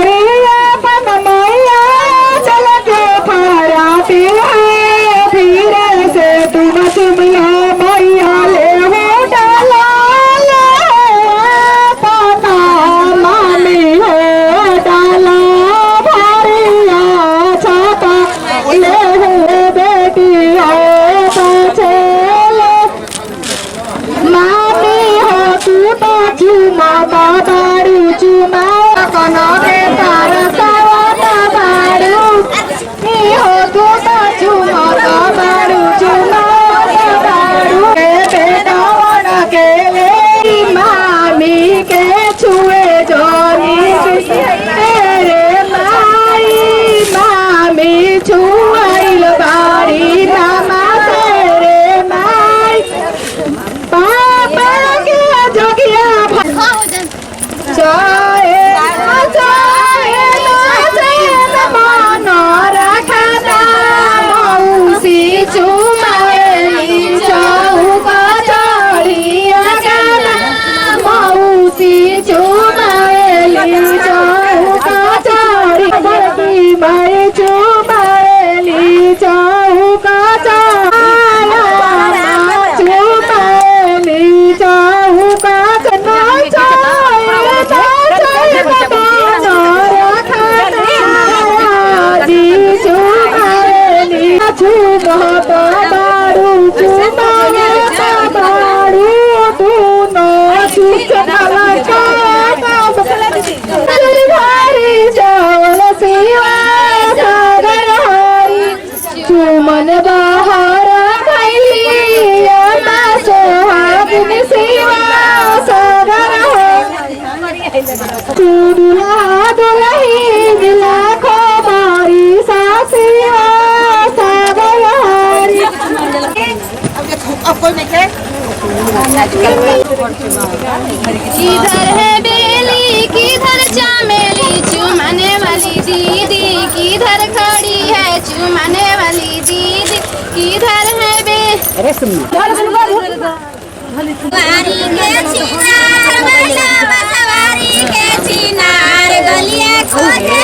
मैया पन मैया चल के फहराती है धीरे से तुम चुमला मैया ले हो डाला पता मामी हो डाला भारिया छाता ले हो बेटी हो बचे मामी हो तू तो चुमा बाबारू चुमा कनो के तार सावा बाबारू नी हो तू तो चुमा बाबारू चुमा बाबारू के बेटा वाला के ले मामी के छुए जोनी तेरे माई मामी छुआइल बारी मामा तेरे माई पापा के जोगिया चाहे मन रखता मौसी चुमाएली चौका चढ़िया गाना मौसी चुमाएली चौका चढ़ी बड़ी मैं चुमाएली चौका चढ़िया चुमाएली चौका बारू चुमाए बारू तू नो भारी चावल सिवा सागर हरी चुमन बाहर खैली सोहागिन सिवा सागर चूड़िया दुलही दिला खो बारी सासिया सागर हरी किधर है बेली किधर चमेली चुमाने वाली दीदी किधर खड़ी है चुमाने वाली दीदी किधर है बे सवारी के चिनार बसा सवारी के चिनार गलिया खोजे